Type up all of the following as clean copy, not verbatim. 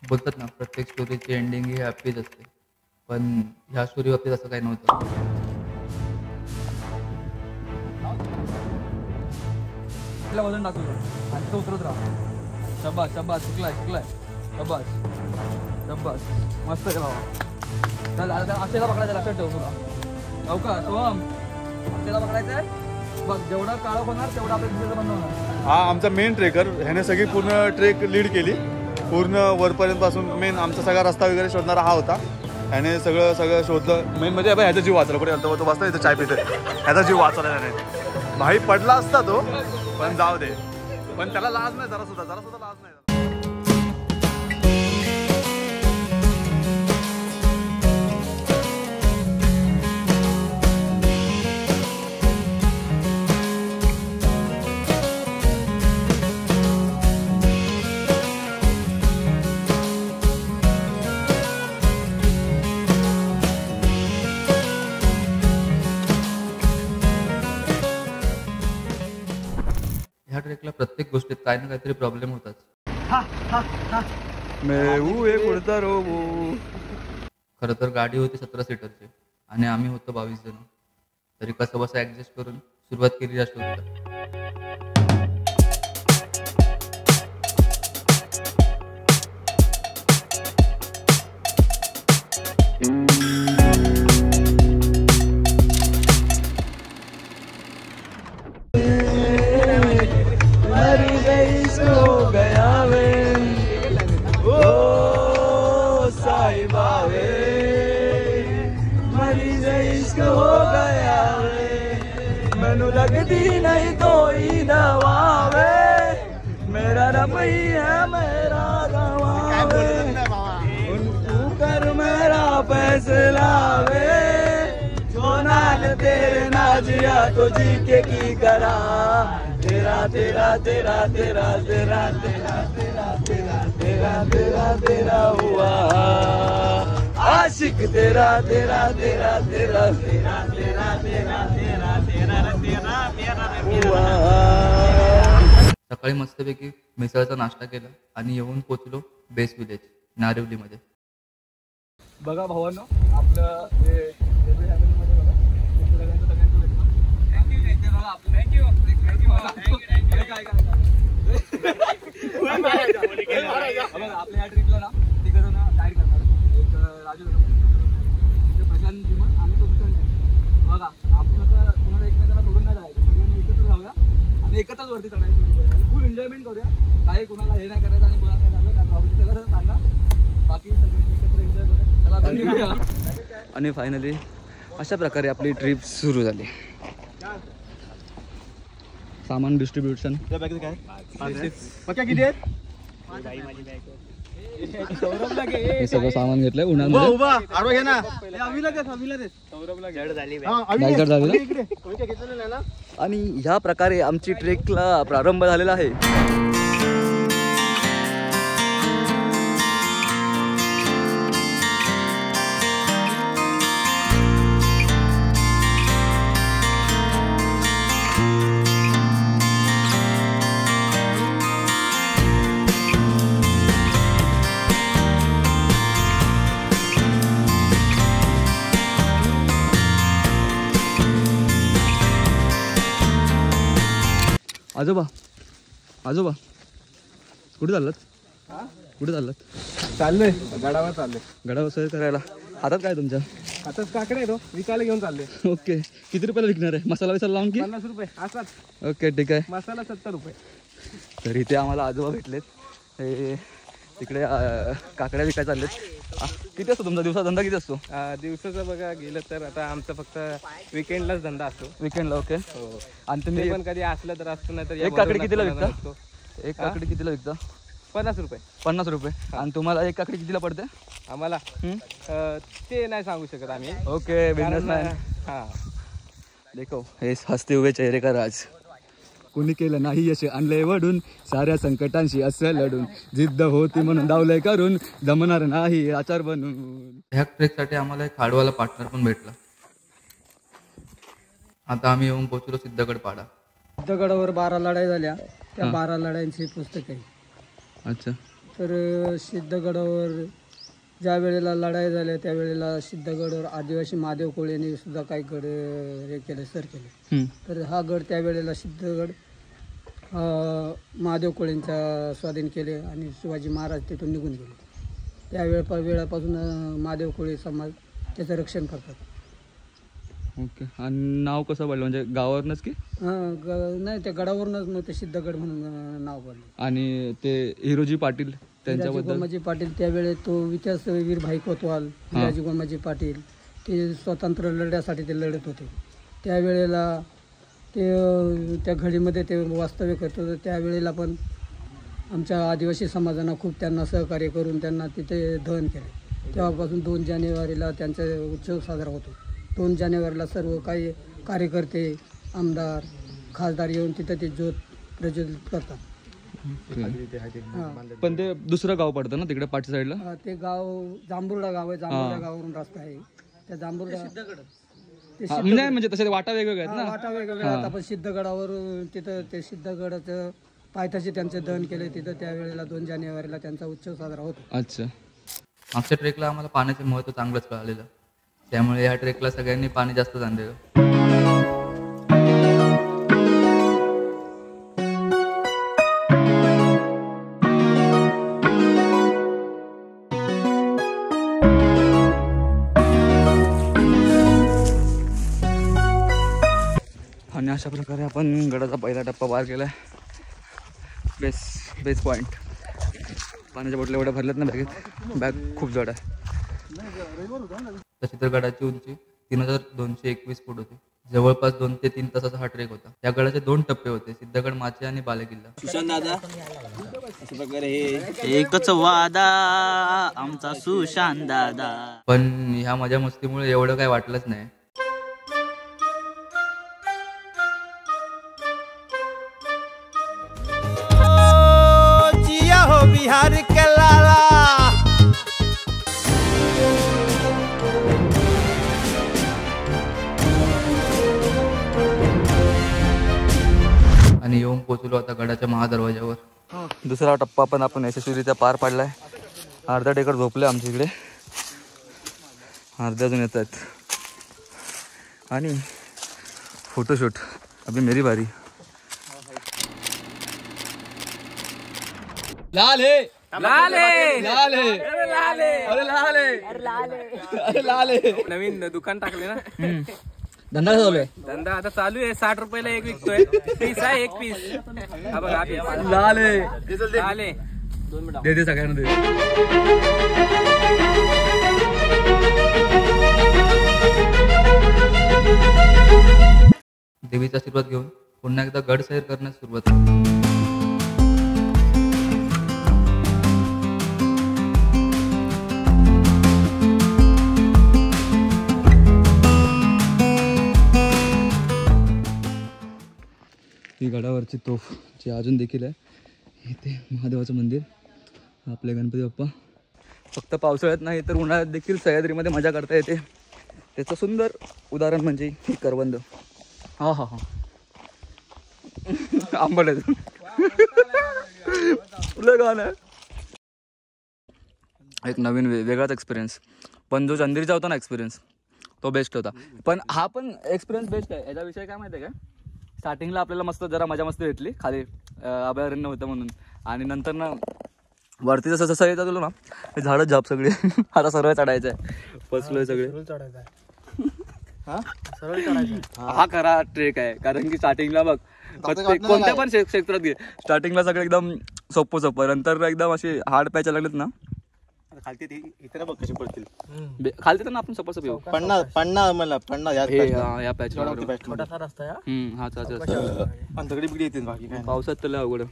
बोलतात ना, प्रत्येक स्टोरीची एंडिंग ही हॅपीच असते. पण ह्या स्टोरी बाबतीत असं काही नव्हतं. वजन टाकलं आणि तो उतरत राहा. शब्बास शब्बास, शिकलाय शिकलाय. शब्बास शब्बास, मस्त केला बाबा. चल आता अक्षयला पकडायचं, लक्षात ठेव तुला. हो का सोहम, अक्षयला पकडायचं आहे बघ. जेवढा काळं होणार तेवढा आपल्या दिशेचं बंद होणार. हा आमचा मेन ट्रेकर, ह्याने सगळी पूर्ण ट्रेक लीड केली. पूर्ण वरपर्यंत पासून मेन आमचा सगळा रस्ता वगैरे शोधणारा हा होता. ह्याने सगळं शोधलं. मेन म्हणजे ह्याचा जीव वाचला. कुठे तो बसला इथं चाय पिते, ह्याचा जीव वाचला त्याने. भाई पडला असता तो, पण जाऊ दे. पण त्याला लाज नाही जरा सुद्धा लाज नाही. ह्या ट्रेकला प्रत्येक गोष्टीत काही ना काहीतरी प्रॉब्लेम होताच. खरं तर गाडी होती 17 सीटरची आणि आम्ही होतो 22 जण. तरी कसं बसं ॲडजस्ट करून सुरुवात केली या स्टोरीला. लगती नहीं कोई दवा वे, मेरा रब ही है मेरा गवाह वे, तू कर मेरा फैसला वे, जो नाल तेरे ना जिया तो जी के की करा, तेरा तेरा तेरा तेरा तेरा तेरा तेरा तेरा तेरा तेरा तेरा हुआ आशिक, तेरा तेरा तेरा तेरा तेरा तेरा तेरा तेरा तेरा तेरा हुआ. सकाळी मस्तपैकी मिसळचा नाश्ता केला आणि येऊन पोचलो बेस विलेज नारिवलीमध्ये. बघा भावांनो, आपलं हे फॅमिलीमध्ये बघा सगळ्यांचं भेटलं. आपल्या ह्या ट्रिपला ना तिकडे ना गाईड करणार एक राजू प्रशांत जीवन आणि तो बघा. आपण आता तुम्हाला एकमेकांना सोडून नाही जायचं, सगळ्यांनी एकत्र जाऊया आणि एकत्रच वरती चढायचं. फुल एन्जॉयमेंट करूया. काही कुणाला हे नाही करायचं आणि कुणाला काय झालं काय प्रॉब्लेम त्याला सांगा. बाकी सगळे एकत्र एन्जॉय करूया. आणि फायनली अशा प्रकारे आपली ट्रिप सुरू झाली. सामान डिस्ट्रीब्युशन हे सगळं सामान घेतलंय उन्हामध्ये. आणि ह्या प्रकारे आमची ट्रेकला प्रारंभ झालेला आहे. आजोबा आजोबा कुठे चाललात? कुठे चाललात? चाललोय गडावर चाललोय. गडावर सर करायला. हातात काय तुमच्या? हातात काकडे आहे तो, विकायला घेऊन चालले. ओके. किती रुपयाला विकणार आहे? मसाला विसाला लावून की? 50 रुपये असाच. ओके ठीक आहे. मसाला 70 रुपये. तर इथे आम्हाला आजोबा भेटलेत. हे तिकडे काकड्या विकायला चाललेत. किती असतो तुमचा दिवसा धंदा किती असतो? दिवसाचं बघा गेलं तर आता आमचा फक्त विकेंडलाच धंदा असतो. विकेंडला. ओके. हो. आणि तुम्ही पण कधी असलं तर असतो, नाही तर एक काकडी कितीला विकता? एक काकडी कितीला विकता? 50 रुपये. 50 रुपये. आणि तुम्हाला एक काकडी कितीला पडते? आम्हाला ते नाही सांगू शकत आम्ही. ओके. बिझनेसमॅन. हां देखो हे हसते हुए चेहरे का राज. कोणी केलं नाही यश आणलंय वडून, साऱ्या संकटांशी असं लढून, जिद्द होती म्हणून दावलंय करून, जमणार नाही आचार बनून. ह्या ट्रेकसाठी आम्हाला एक हाडवाला पार्टनर पण भेटला. आता आम्ही येऊन पोहोचलो सिद्धगड पाडा. सिद्धगडावर 12 लढाई झाल्या. त्या 12 लढाईंची पुस्तक आहे. अच्छा. तर सिद्धगडावर ज्या वेळेला लढाई झाल्या त्यावेळेला सिद्धगडावर आदिवासी महादेव कोळेने सुद्धा काही गड हे केले सर केले. तर हा गड त्यावेळेला सिद्धगड महादेव कोळेंच्या स्वाधीन केले आणि शिवाजी महाराज तिथून निघून गेले. वेळापासून महादेव कोळी समाज त्याचं रक्षण करतात. ओके. आणि नाव कसं पडलं म्हणजे गावावरूनच की नाही त्या गडावरूनच मग ते सिद्धगड म्हणून नाव पडलं. आणि ते हिरोजी पाटील त्यांच्याबद्दल गोमाजी पाटील त्यावेळेस तो इतिहासवीर भाई कोतवाल हिराजी गोमाजी पाटील ते स्वतंत्र लढ्यासाठी ते लढत होते. त्यावेळेला ते त्या घडीमध्ये ते वास्तव्य करत होते. त्यावेळेला पण आमच्या आदिवासी समाजानं खूप त्यांना सहकार्य करून त्यांना तिथे दहन केले. तेव्हापासून 2 जानेवारीला त्यांचा उत्सव साजरा होतो. 2 जानेवारीला सर्व काही कार्यकर्ते आमदार खासदार येऊन तिथं ते ज्योत प्रज्वलित करतात. पण ते दुसरं गाव पडतं ना तिकडे पाठी साईडला. ते गाव जांभुर्डा गाव आहे. जांभुर्डा गावावरून रस्ता आहे त्या जांभुर्डा म्हणजे तसे वाटा वेगवेगळे आहेत ना. वाटा वेगवेगळ्या आहेत. आपण सिद्धगडावर तिथं ते सिद्धगडाचं पायथ्याशी त्यांचे दहन केले तिथं. त्यावेळेला 2 जानेवारीला त्यांचा उत्सव साजरा होतो. अच्छा. मागच्या ट्रेकला आम्हाला पाण्याचे महत्त्व चांगलंच कळालेलं. त्यामुळे ह्या ट्रेकला सगळ्यांनी पाणी जास्त आणलेलं. आणि अशा प्रकारे आपण गडाचा पहिला टप्पा पार केला. Base point. पाण्याच्या बॉटल एवढ्या भरल्यात ना बॅगेत. बॅग खूप जड आहे. तशी तर गडाची उंची 3221 फूट होती. जवळपास 2 ते 3 तासाचा हा ट्रेक होता. या गडाचे 2 टप्पे होते, सिद्धगड माचे आणि बालेकिल्ला. सुशांत दादा अशा प्रकारे हे एकच वादा आमचा सुशांत दादा. पण ह्या मजा मस्तीमुळे एवढं काही वाटलंच नाही. बिहार के लाला आणि येऊन पोचलो आता गडाच्या महादरवाज्यावर. दुसरा टप्पा पण आपण यशस्वीरित्या पार पाडलाय. अर्धा टेकर झोपले आमच्या इकडे, अर्ध्या अजून येत आहेत. आणि फोटोशूट अभी मेरी बारी. लाल है लाल है लाल है अरे लाल है अरे लाल है अरे लाल है अरे लाल है. नवीन दुकान टाकले ना. धंदा चालू आहे. धंदा आता चालू आहे. 60 रुपयाला एक विकतोय. पीस आहे 1 पीस. हा बघा लाल आहे लाल आहे. दे सगळ्यांना दे. देवीचा आशीर्वाद घेऊन पुन्हा एकदा गड सैर करण्यास सुरुवात केली. ही गडावरची तोफ जी अजून देखील आहे. इथे महादेवाचं मंदिर, आपले गणपती बाप्पा. फक्त पावसाळ्यात नाही तर उन्हाळ्यात देखील सह्याद्रीमध्ये मजा करता येते. त्याचं सुंदर उदाहरण म्हणजे ही करवंद. हा हा हा आंबट आहे तुला गाणं. एक नवीन वेगळाच एक्सपिरियन्स. पण जो चंदिरीचा होता ना एक्सपिरियन्स तो बेस्ट होता. पण हा पण एक्सपिरियन्स बेस्ट आहे. याचा विषय काय माहिती आहे का, स्टार्टिंगला आपल्याला मस्त जरा मजा मस्ती भेटली, खाली अभयारण्य होतं म्हणून. आणि नंतर ना वरती जसं जसं येत गेलो ना ते झाडं झाप सगळे. आता सरळ चढायचं आहे. फसलोय सगळे. हा खरा ट्रेक आहे. कारण की स्टार्टिंगला बघ कोणत्या पण क्षेत्रात घे, स्टार्टिंगला सगळं एकदम सोपं नंतर एकदम असे हार्ड पॅच लागलेत ना खालती इथे बघ कशी पडतील. खालती तर ना आपण सपासप येऊ. 50 या पॅच छोटासा रस्ता हा पंधगडी बिगडी येतील. बाकी काय पावसात तर लय अवघड.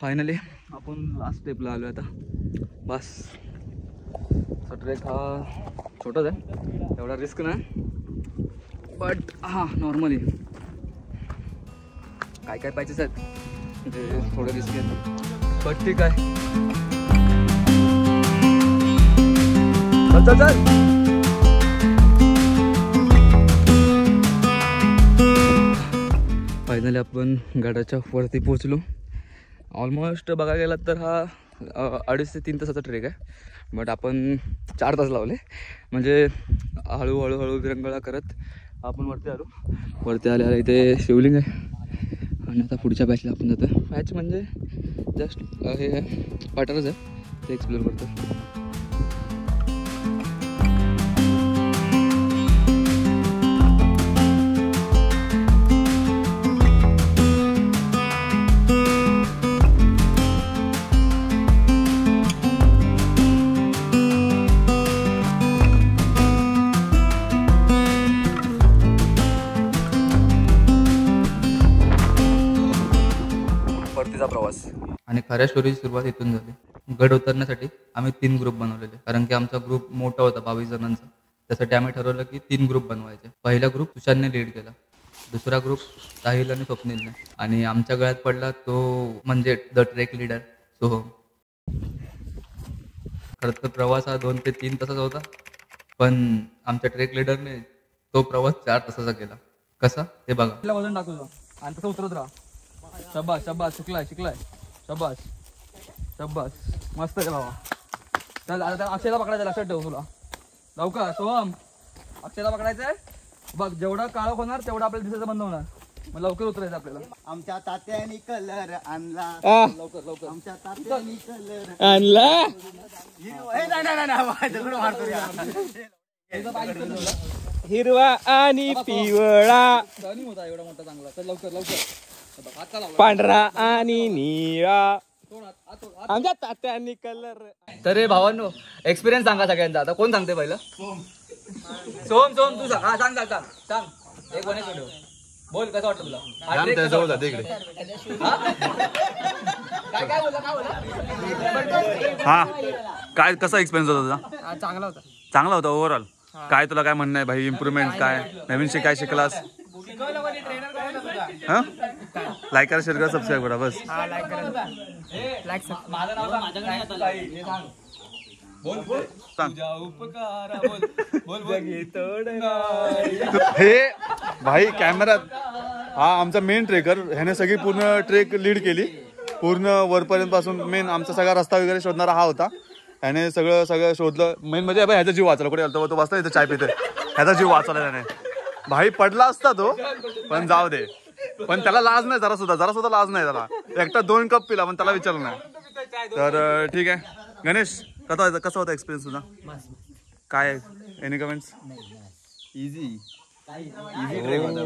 फायनली आपण लास्ट स्टेपला आलो आता. बस ट्रेक हा छोटाच आहे, एवढा रिस्क नाही. बट हां नॉर्मली काय पाहिजेच आहेत म्हणजे थोडं रिस्क आहे. बट ठीक आहे. चल चल चल. फायनली आपण गडाच्या वरती पोहोचलो. ऑलमोस्ट बघायला गेलात तर हा 2.5 ते 3 तासाचा ट्रेक आहे. बट आपण 4 तास लावले. म्हणजे हळूहळू विरंगुळा करत आपण वरती आलो. वरती आल्याला इथे शिवलिंग आहे. आणि आता पुढच्या बॅचला आपण जातो. बॅच म्हणजे जस्ट हे पार्टनर्स आहे ते एक्सप्लोर करतो. प्रवास आणि खऱ्या स्टोरीची सुरुवात इथून झाली. गड उतरण्यासाठी आम्ही 3 ग्रुप बनवलेले, कारण की आमचा ग्रुप मोठा होता 22 जणांचा. त्यासाठी आम्ही ठरवलं की 3 ग्रुप बनवायचे. पहिला ग्रुप सुशांतने लीड केला, दुसरा ग्रुप साहिल आणि स्वप्नीलने, आणि आमच्या गळ्यात पडला तो म्हणजे द ट्रेक लीडर सोहम. खरं तर प्रवास हा 2 ते 3 तासाचा होता, पण आमच्या ट्रेक लीडरने तो प्रवास 4 तासाचा केला. कसा ते बघा. वजन टाकू आणि तसं उतरत राहा. शब्बास शब्बास, शिकलाय शब्बास शब्बास, मस्त आहे बाबा. चल आता अक्षयला पकडायचं, लक्षात ठेव. तुला लवकर सोहम अक्षयला पकडायचंय. बघ जेवढा काळोख होणार तेवढा आपल्याला दिसायचं बंद होणार. मग लवकर उतरायचं आपल्याला. आमच्या तात्यानी कलर आणला. लवकर आमच्या तात्यानी कलर आणला. हिरवा आणि पिवळा, होता एवढा मोठा चांगला. चल लवकर पांढरा आणि निळा, आमच्या तात्यांनी कलर. तर रे भावांनो, एक्सपिरियन्स सांगा सगळ्यांचा. आता कोण सांगते पहिलं? सोहम तू सांग. हा सांग. एक कोणी बोल, कसं वाटतं तुला? हा, काय कसा एक्सपिरियन्स होता तुझा? चांगला होता ओव्हरऑल. काय तुला काय म्हणणं आहे भाई? इम्प्रूव्हमेंट काय नवीन काय शिकलास? हा, लाईक करा, शेअर करा, सबस्क्राईब करा बस. हे भाई कॅमेरात हा आमचा मेन ट्रेकर. ह्याने सगळी पूर्ण ट्रेक लीड केली. पूर्ण वरपर्यंत पासून मेन आमचा सगळा रस्ता वगैरे शोधणारा हा होता. ह्याने सगळं शोधलं. मेन म्हणजे ह्याचा जीव वाचला. कुठे तो बसला इथं चाय पिते, ह्याचा जीव वाचवला त्याने. भाई पडला असता तो, पण जाऊ दे. पण त्याला लाज नाही जरा सुद्धा लाज नाही त्याला. एकटा 2 कप पिला पण त्याला विचारलं नाही. तर ठीक आहे. गणेश, कसा होता एक्सपिरियन्स तुझा? काय एनी कमेंट्स? इझी ट्रेक होता.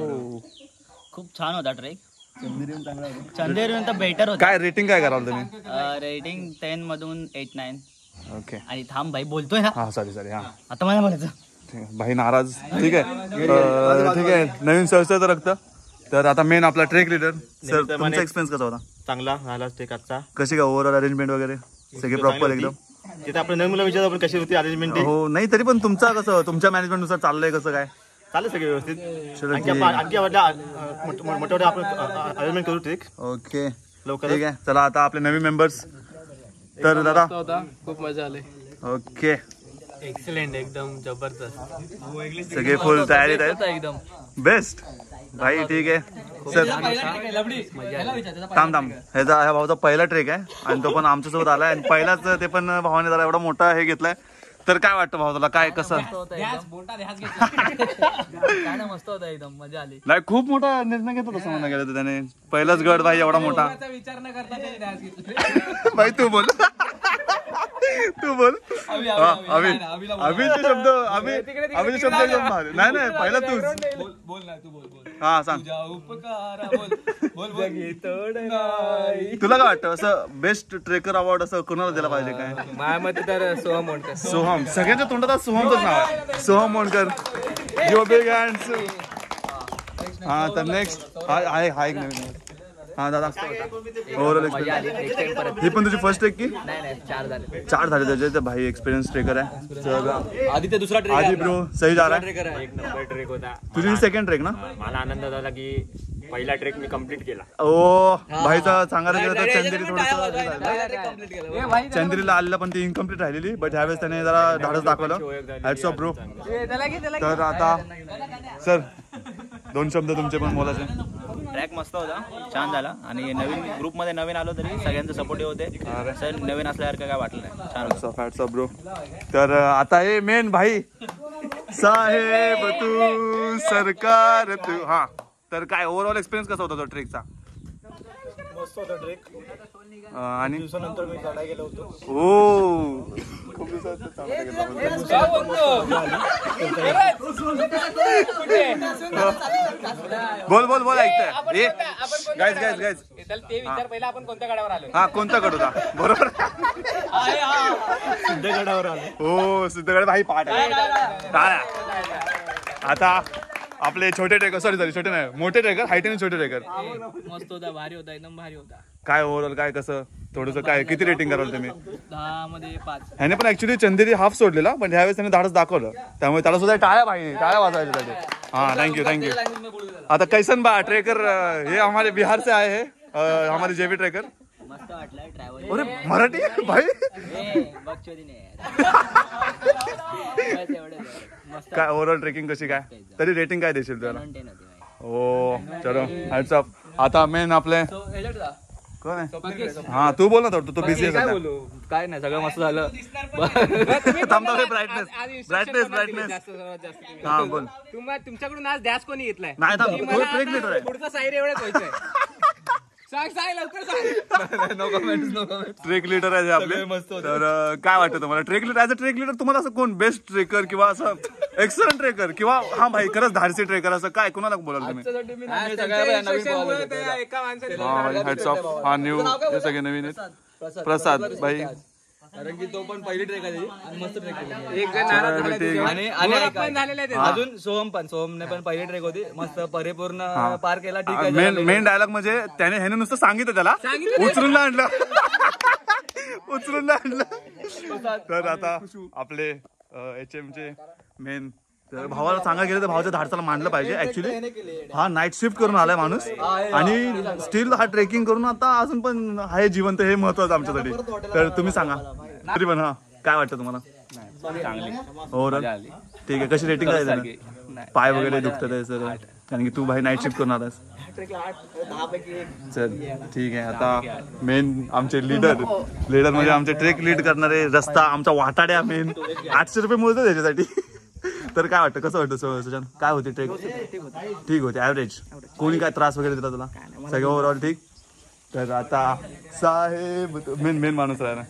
खूप छान होता ट्रेक. चंदेरीहून तर बेटर होता. काय रेटिंग काय कराल तुम्ही? रेटिंग 10 मधून 8-9. ओके. आणि थांब भाई बोलतोय ना. हा सॉरी हा आता मला बोलायचं. भाई नाराज. ठीक आहे. नवीन संस्थेचं रक्त. तर आता मेन आपला ट्रेक लीडर सर, तुमचा एक्सपिरियन्स कसा होता? चांगला झाला ट्रेक आजचा. कशी काय ओव्हरऑल अरेंजमेंट वगैरे सगळे प्रॉपर एकदम? तिथे आपण नवीन मुलं विचारतो आपण कशी होती अरेंजमेंट. हो नाही तरी पण तुमचा कसं, तुमच्या मॅनेजमेंट नुसार चाललंय कसं काय? चालेल सगळे व्यवस्थित. आणखी मोठ्या आपण अरेंजमेंट करू ट्रेक. ओके लवकर. ठीक आहे. चला आता आपले नवीन मेंबर्स. तर दादा खूप मजा आली. ओके, एक्सलेंट, एकदम जबरदस्त. सगळे फुल तयारीत आहेत. एकदम बेस्ट भाई. ठीक आहे सर. थांब ह्या भावाचा पहिला ट्रेक आहे आणि तो पण आमच्यासोबत आलाय. आणि पहिलाच ते पण भावाने जरा एवढा मोठा हे घेतलाय. तर काय वाटतं भाऊ तुला? काय कसं? मस्त होता एकदम, मजा आली. नाही खूप मोठा निर्णय घेतो तसं म्हणा गेलं तर त्याने. पहिलाच गड भाई एवढा मोठा. विचार न करता भाई तू बोल. अभिचे शब्द अभिचे शब्द एकदम भारी. नाही पहिला तूच बोल ना, तू बोल. हा सांग. बोल. तुला काय वाटतं असं बेस्ट ट्रेकर अवॉर्ड असं कोणाला दिला पाहिजे काय? माझ्या मते तर सोहम मोडकर. सोहम. सगळ्यांच्या तोंडात आज सोहमचंच नाव आहे. Soham Modkar. Your big hands. हा तर नेक्स्ट हा एक नवीन. हा दादा, ओव्हरऑल एक्सपिरियन्स. ही पण तुझी फर्स्ट ट्रेक की? नाही 4 झाले. 4 झाले त्याचे. तर भाई एक्सपिरियन्स ट्रेकर आहे. आधी ते दुसरा ट्रेक. आधी ब्रो सही जा रहा है. एक नंबर ट्रेक होता. तुझी सेकंड ट्रेक ना? मला आनंद झाला की पहिला ट्रेक मी कम्प्लीट केला. ओ भाईचा सांगायला गेलं तर चंदेरी थोडं चंदेरीला आलेला पण ती इनकम्प्लीट राहिलेली, बट ह्यावेळेस त्याने जरा धाडस दाखवलं. Hats off bro. तर आता सर 2 शब्द तुमचे पण बोलायचे. ट्रॅक मस्त होता, छान झाला आणि नवीन ग्रुपमध्ये नवीन आलो तरी सगळ्यांचं सपोर्टिव्ह होते. सर नवीन असल्यासारखं काय वाटलं नाही, छान होतं. Hats off bro. तर आता हे मेन भाई साहेब तू सरकार तू. हा तर काय ओव्हरऑल एक्सपिरियन्स कसा होता तो ट्रेकचा? मस्त होता ट्रेक. आणि दिवसानंतर मी चढायला गेलो होतो. हो बोल बोल बोल ऐकतोय. गाईज गाईज गाईज ते विचार पहिला आपण कोणत्या गाड्यावर आलो. हा कोणता गड होता? बरोबर सिद्धगडावर आलो. हो सिद्धगड भाई पाठ आहे. आता आपले छोटे ट्रेकर सॉरी छोटे नाही मोठे ट्रेकर हाईट छोटे ट्रेकर मस्त होता, भारी होता, एकदम भारी होता. काय ओव्हरऑल काय कसं थोडंसं काय किती रेटिंग कराल तुम्ही? 10 मध्ये 5. ह्याने पण ऍक्च्युली चंदेरी हाफ सोडलेला पण ह्यावेळेस त्याने धाडस दाखवलं त्यामुळे त्याला सुद्धा टाळ्या पाहिजे टाळ्या वाजवायच्या त्याचे. हा थँक्यू. आता कैसन बा ट्रेकर हे हमारे बिहार से आए हैं हमारे जेबी ट्रेकर. मस्त वाटलं ट्रॅव्हल. अरे मराठी भाई काय ओव्हरऑल ट्रेकिंग कशी काय तरी रेटिंग काय देशील त्याला? हो चलो हॅट्स ऑफ. आता मेन आपले कोण आहे? हा तू बोल ना थोडं तू बिझी आहे. काय नाही सगळं मस्त झालं. ब्राईटनेस हा बोल. तुमच्याकडून आज ध्यास कोणी घेतलाय? नाही थांब ट्रेक लीडर आहे. पुढचा साईड एवढंच व्हायचंय. सांग लवकर सांग. ट्रेक लीडर आहे आपले. तर काय वाटतं तुम्हाला trek leader as a trek leader तुम्हाला असं कोण बेस्ट ट्रेकर किंवा असं एक्सलंट ट्रेकर किंवा हा भाई खरंच धाडसी ट्रेकर असं काय कोणाला बोलाल तुम्ही? Hats off. हा न्यू हे सगळे नवीन आहेत. प्रसाद भाई कारण की तो पण पहिली ट्रेक आहे मस्त ट्रेक आणि अजून सोहमने पण पहिली ट्रेक होती मस्त परिपूर्ण पार केला. ठीक आहे. मेन डायलॉग म्हणजे त्याने ह्याने नुसतं सांगितलं त्याला उचलून आणलं. तर आता आपले HM चे मेन तर भावाला सांगायला गेलं तर भावाच्या धाडसाला मांडलं पाहिजे. ऍक्च्युली हा नाईट शिफ्ट करून आलाय माणूस आणि स्टील हा ट्रेकिंग करून आता अजून पण आहे जिवंत हे महत्वाचं आमच्यासाठी. तर तुम्ही सांगा तरी पण हा काय वाटतं तुम्हाला? ओव्हरऑल ठीक आहे. कशी रेटिंग आहे? पाय वगैरे दुखतात आहे सर कारण की तू भाई नाईट शिफ्ट करून आलास. चल ठीक आहे. आता मेन आमचे लीडर म्हणजे आमचे ट्रेक लीड करणारे रस्ता आमचा वाटाड्या मेन 800 रुपये मोजतो त्याच्यासाठी. तर काय वाटतं कसं वाटतं सुशांत काय होती ट्रेक? ठीक होते ऍव्हरेज. कोणी काय त्रास वगैरे दिला तुला? सगळं ओव्हरऑल ठीक. तर आता साहेब मेन माणूस आहे ना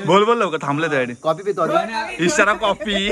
बोल लवकर थांबलं त्यासाठी. कॉफी पितो इशारा कॉफी